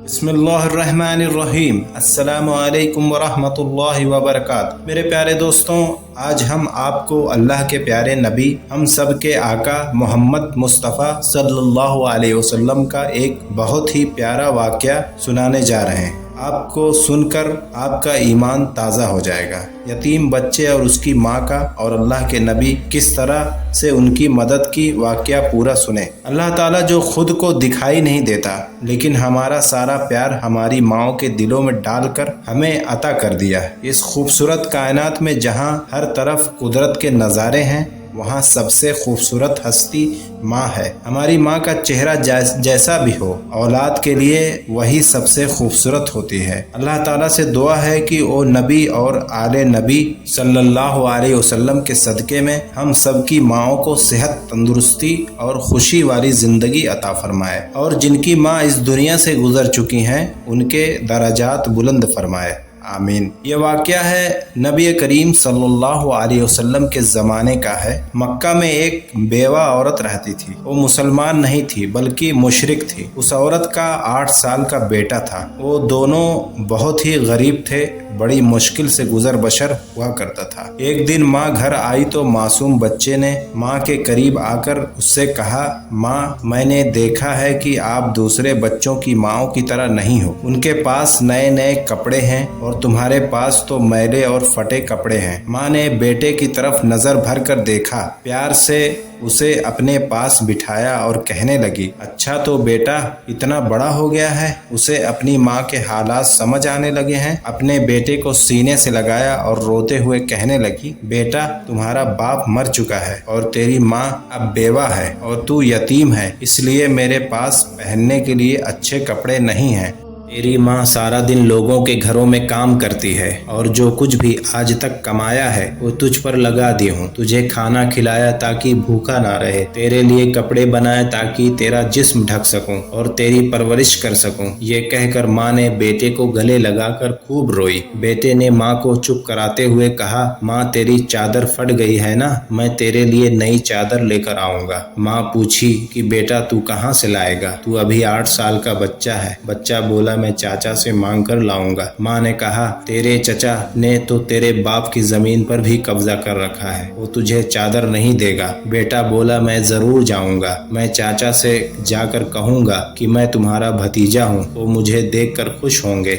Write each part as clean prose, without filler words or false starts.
बिस्मिल्लाहिर्रहमानिर्रहीम। अस्सलामु अलैकुम वरहमतुल्लाहि वबरकातुहू। मेरे प्यारे दोस्तों, आज हम आपको अल्लाह के प्यारे नबी हम सब के आका मोहम्मद मुस्तफ़ा सल्लल्लाहु अलैहि वसल्लम का एक बहुत ही प्यारा वाक़या सुनाने जा रहे हैं। आपको सुनकर आपका ईमान ताज़ा हो जाएगा। यतीम बच्चे और उसकी माँ का और अल्लाह के नबी किस तरह से उनकी मदद की वाक़या पूरा सुने। अल्लाह ताला जो खुद को दिखाई नहीं देता लेकिन हमारा सारा प्यार हमारी माँओं के दिलों में डालकर हमें अता कर दिया। इस खूबसूरत कायनात में जहाँ हर तरफ कुदरत के नज़ारे हैं, वहाँ सबसे खूबसूरत हस्ती माँ है। हमारी माँ का चेहरा जैसा भी हो, औलाद के लिए वही सबसे खूबसूरत होती है। अल्लाह ताला से दुआ है कि वो नबी और आले नबी सल्लल्लाहु अलैहि वसल्लम के सदक़े में हम सब की माँओं को सेहत, तंदुरुस्ती और खुशी वाली ज़िंदगी अता फरमाए और जिनकी माँ इस दुनिया से गुजर चुकी हैं उनके दराजात बुलंद फरमाए, आमीन। ये वाक़या है नबी करीम सल्लल्लाहु अलैहि वसल्लम के ज़माने का है। मक्का में एक बेवा औरत रहती थी। वो मुसलमान नहीं थी बल्कि मुशरिक थी। उस औरत का 8 साल का बेटा था। वो दोनों बहुत ही गरीब थे, बड़ी मुश्किल से गुजर बसर हुआ करता था। एक दिन माँ घर आई तो मासूम बच्चे ने माँ के करीब आकर उससे कहा, माँ, मैंने देखा है कि आप दूसरे बच्चों की माँओं की तरह नहीं हो। उनके पास नए नए कपड़े हैं और तुम्हारे पास तो मैले और फटे कपड़े हैं। माँ ने बेटे की तरफ नजर भर कर देखा, प्यार से उसे अपने पास बिठाया और कहने लगी, अच्छा तो बेटा इतना बड़ा हो गया है। उसे अपनी माँ के हालात समझ आने लगे हैं। अपने बेटे को सीने से लगाया और रोते हुए कहने लगी, बेटा तुम्हारा बाप मर चुका है और तेरी माँ अब बेवा है और तू यतीम है, इसलिए मेरे पास पहनने के लिए अच्छे कपड़े नहीं हैं। तेरी माँ सारा दिन लोगों के घरों में काम करती है और जो कुछ भी आज तक कमाया है वो तुझ पर लगा दी हूँ। तुझे खाना खिलाया ताकि भूखा ना रहे, तेरे लिए कपड़े बनाए ताकि तेरा जिस्म ढक सकूं और तेरी परवरिश कर सकूं। ये कहकर माँ ने बेटे को गले लगाकर खूब रोई। बेटे ने माँ को चुप कराते हुए कहा, माँ तेरी चादर फट गई है ना, मैं तेरे लिए नई चादर लेकर आऊँगा। माँ पूछी कि बेटा तू कहाँ से लाएगा, तू अभी 8 साल का बच्चा है। बच्चा बोला, मैं चाचा से मांग कर लाऊंगा। माँ ने कहा, तेरे चचा ने तो तेरे बाप की जमीन पर भी कब्जा कर रखा है, वो तुझे चादर नहीं देगा। बेटा बोला, मैं जरूर जाऊंगा। मैं चाचा से जाकर कहूंगा कि मैं तुम्हारा भतीजा हूँ, वो मुझे देखकर खुश होंगे।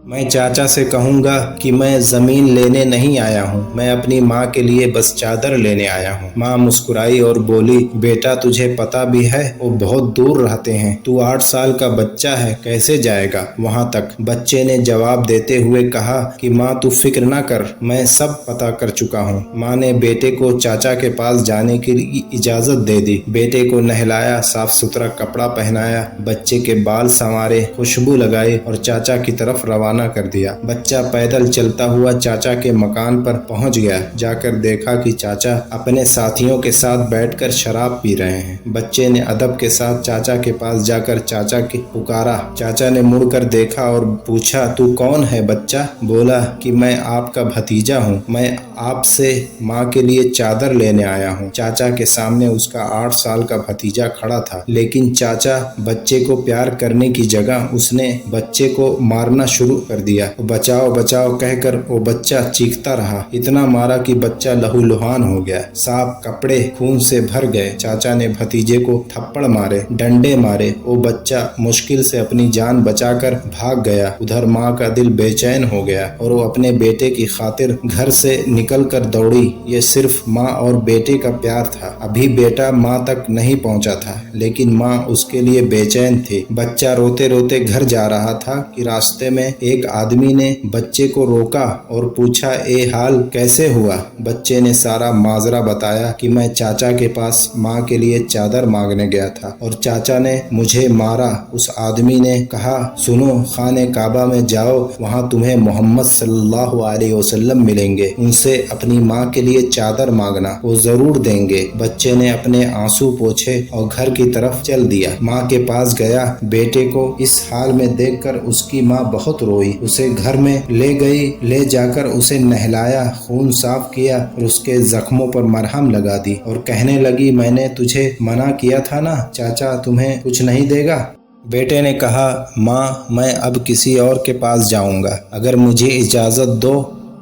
मैं चाचा से कहूँगा कि मैं ज़मीन लेने नहीं आया हूँ, मैं अपनी माँ के लिए बस चादर लेने आया हूँ। माँ मुस्कुराई और बोली, बेटा तुझे पता भी है वो बहुत दूर रहते हैं, तू 8 साल का बच्चा है, कैसे जाएगा वहाँ तक। बच्चे ने जवाब देते हुए कहा कि माँ तू फिक्र ना कर, मैं सब पता कर चुका हूँ। माँ ने बेटे को चाचा के पास जाने की इजाज़त दे दी। बेटे को नहलाया, साफ सुथरा कपड़ा पहनाया, बच्चे के बाल संवारे, खुशबू लगाई और चाचा की तरफ रवाना कर दिया। बच्चा पैदल चलता हुआ चाचा के मकान पर पहुंच गया। जाकर देखा कि चाचा अपने साथियों के साथ बैठकर शराब पी रहे हैं। बच्चे ने अदब के साथ चाचा के पास जाकर चाचा की पुकारा। चाचा ने मुड़कर देखा और पूछा, तू कौन है बच्चा? बोला कि मैं आपका भतीजा हूँ, मैं आपसे माँ के लिए चादर लेने आया हूँ। चाचा के सामने उसका 8 साल का भतीजा खड़ा था, लेकिन चाचा बच्चे को प्यार करने की जगह उसने बच्चे को मारना शुरू कर दिया। बचाओ बचाओ कहकर वो बच्चा चीखता रहा, इतना मारा कि बच्चा लहूलुहान हो गया। साफ कपड़े खून से भर गए। चाचा ने भतीजे को थप्पड़ मारे, डंडे मारे। वो बच्चा मुश्किल से अपनी जान बचाकर भाग गया। उधर माँ का दिल बेचैन हो गया और वो अपने बेटे की खातिर घर से निकल कर दौड़ी। ये सिर्फ माँ और बेटे का प्यार था। अभी बेटा माँ तक नहीं पहुँचा था, लेकिन माँ उसके लिए बेचैन थी। बच्चा रोते रोते घर जा रहा था कि रास्ते में एक आदमी ने बच्चे को रोका और पूछा, ए हाल कैसे हुआ? बच्चे ने सारा माजरा बताया कि मैं चाचा के पास माँ के लिए चादर मांगने गया था और चाचा ने मुझे मारा। उस आदमी ने कहा, सुनो, खाने काबा में जाओ, वहाँ तुम्हें मोहम्मद सल्लल्लाहु अलैहि वसल्लम मिलेंगे, उनसे अपनी माँ के लिए चादर मांगना, वो जरूर देंगे। बच्चे ने अपने आंसू पोंछे और घर की तरफ चल दिया। माँ के पास गया। बेटे को इस हाल में देखकर उसकी माँ बहुत रोई। उसे घर में ले गई। ले जाकर उसे नहलाया, खून साफ किया और उसके जख्मों पर मरहम लगा दी और कहने लगी, मैंने तुझे मना किया था ना, चाचा तुम्हें कुछ नहीं देगा। بیٹے نے کہا ماں میں اب کسی اور کے پاس جاؤں گا، اگر مجھے اجازت دو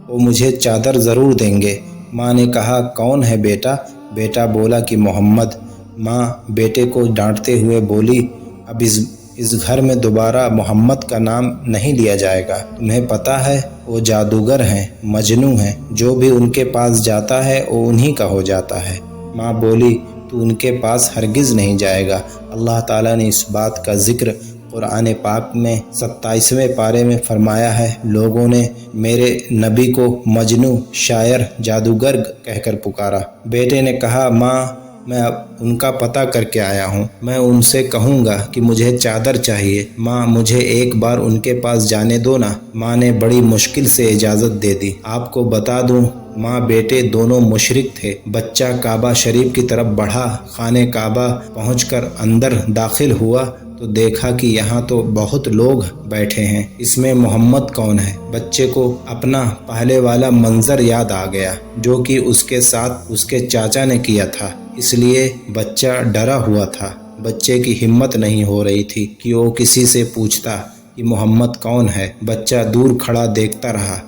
وہ مجھے چادر ضرور دیں گے۔ ماں نے کہا کون ہے بیٹا؟ بیٹا بولا کہ محمد۔ ماں بیٹے کو ڈانٹتے ہوئے بولی اب اس گھر میں دوبارہ محمد کا نام نہیں لیا جائے گا، تمہیں پتہ ہے وہ جادوگر ہیں، مجنوں ہیں، جو بھی ان کے پاس جاتا ہے وہ انہی کا ہو جاتا ہے۔ ماں بولی تو ان کے پاس ہرگز نہیں جائے گا۔ اللہ تعالیٰ نے اس بات کا ذکر قرآن پاک میں 27ویں پارے میں فرمایا ہے، لوگوں نے میرے نبی کو مجنوں، شاعر، جادوگر کہہ کر پکارا۔ بیٹے نے کہا ماں میں اب ان کا پتہ کر کے آیا ہوں، میں ان سے کہوں گا کہ مجھے چادر چاہیے۔ ماں مجھے ایک بار ان کے پاس جانے دو نا۔ ماں نے بڑی مشکل سے اجازت دے دی۔ آپ کو بتا دوں ماں بیٹے دونوں مشرک تھے۔ بچہ کعبہ شریف کی طرف بڑھا، خانہ کعبہ پہنچ کر اندر داخل ہوا تو دیکھا کہ یہاں تو بہت لوگ بیٹھے ہیں، اس میں محمد کون ہے؟ بچے کو اپنا پہلے والا منظر یاد آ گیا جو کہ اس کے ساتھ اس کے چاچا نے کیا تھا، اس لیے بچہ ڈرا ہوا تھا۔ بچے کی ہمت نہیں ہو رہی تھی کہ وہ کسی سے پوچھتا کہ محمد کون ہے۔ بچہ دور کھڑا دیکھتا رہا،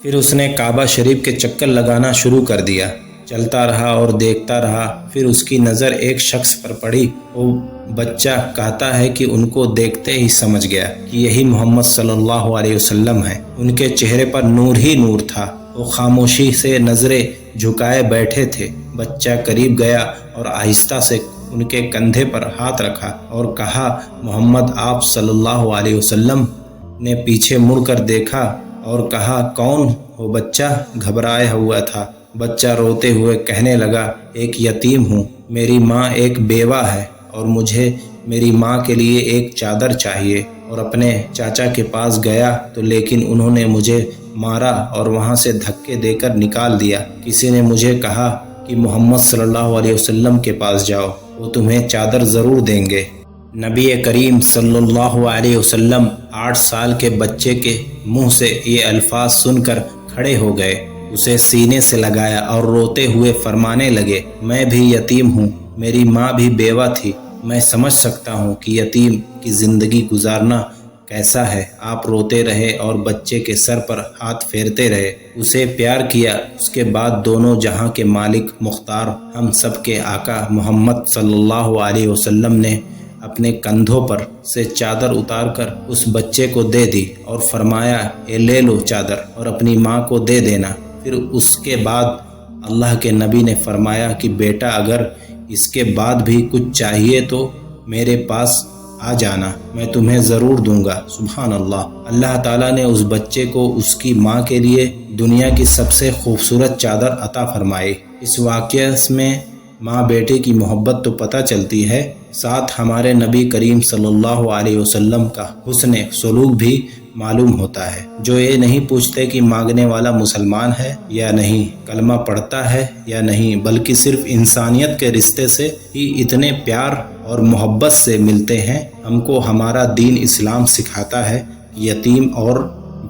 پھر اس نے کعبہ شریف کے چکر لگانا شروع کر دیا۔ چلتا رہا اور دیکھتا رہا، پھر اس کی نظر ایک شخص پر پڑی۔ وہ بچہ کہتا ہے کہ ان کو دیکھتے ہی سمجھ گیا کہ یہی محمد صلی اللہ علیہ وسلم ہے۔ ان کے چہرے پر نور ہی نور تھا، وہ خاموشی سے نظریں جھکائے بیٹھے تھے۔ بچہ قریب گیا اور آہستہ سے ان کے کندھے پر ہاتھ رکھا اور کہا محمد آپ صلی اللہ علیہ وسلم نے پیچھے مڑ کر دیکھا اور کہا کون ہو بچہ؟ گھبرایا ہوا تھا بچہ روتے ہوئے کہنے لگا ایک یتیم ہوں، میری ماں ایک بیوہ ہے اور مجھے میری ماں کے لیے ایک چادر چاہیے، اور اپنے چاچا کے پاس گیا تو لیکن انہوں نے مجھے مارا اور وہاں سے دھکے دے کر نکال دیا۔ کسی نے مجھے کہا کہ محمد صلی اللہ علیہ وسلم کے پاس جاؤ، وہ تمہیں چادر ضرور دیں گے۔ نبی کریم صلی اللہ علیہ وسلم 8 سال کے بچے کے منہ سے یہ الفاظ سن کر کھڑے ہو گئے، اسے سینے سے لگایا اور روتے ہوئے فرمانے لگے میں بھی یتیم ہوں، میری ماں بھی بیوہ تھی، میں سمجھ سکتا ہوں کہ یتیم کی زندگی گزارنا کیسا ہے۔ آپ روتے رہے اور بچے کے سر پر ہاتھ پھیرتے رہے، اسے پیار کیا۔ اس کے بعد دونوں جہاں کے مالک مختار ہم سب کے آقا محمد صلی اللہ علیہ وسلم نے اپنے کندھوں پر سے چادر اتار کر اس بچے کو دے دی اور فرمایا اے لے لو چادر اور اپنی ماں کو دے دینا۔ پھر اس کے بعد اللہ کے نبی نے فرمایا کہ بیٹا اگر اس کے بعد بھی کچھ چاہیے تو میرے پاس آ جانا، میں تمہیں ضرور دوں گا۔ سبحان اللہ۔ اللہ تعالیٰ نے اس بچے کو اس کی ماں کے لیے دنیا کی سب سے خوبصورت چادر عطا فرمائی۔ اس واقعے میں ماں بیٹے کی محبت تو پتہ چلتی ہے، ساتھ ہمارے نبی کریم صلی اللہ علیہ وسلم کا حسن سلوک بھی معلوم ہوتا ہے، جو یہ نہیں پوچھتے کہ مانگنے والا مسلمان ہے یا نہیں، کلمہ پڑھتا ہے یا نہیں، بلکہ صرف انسانیت کے رشتے سے ہی اتنے پیار اور محبت سے ملتے ہیں۔ ہم کو ہمارا دین اسلام سکھاتا ہے کہ یتیم اور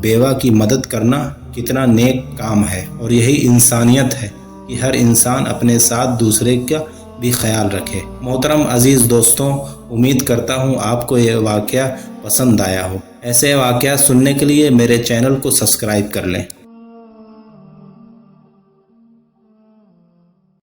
بیوہ کی مدد کرنا کتنا نیک کام ہے، اور یہی انسانیت ہے کہ ہر انسان اپنے ساتھ دوسرے کا بھی خیال رکھے۔ محترم عزیز دوستوں، امید کرتا ہوں آپ کو یہ واقعہ پسند آیا ہو۔ ایسے واقعات سننے کے لیے میرے چینل کو سبسکرائب کر لیں۔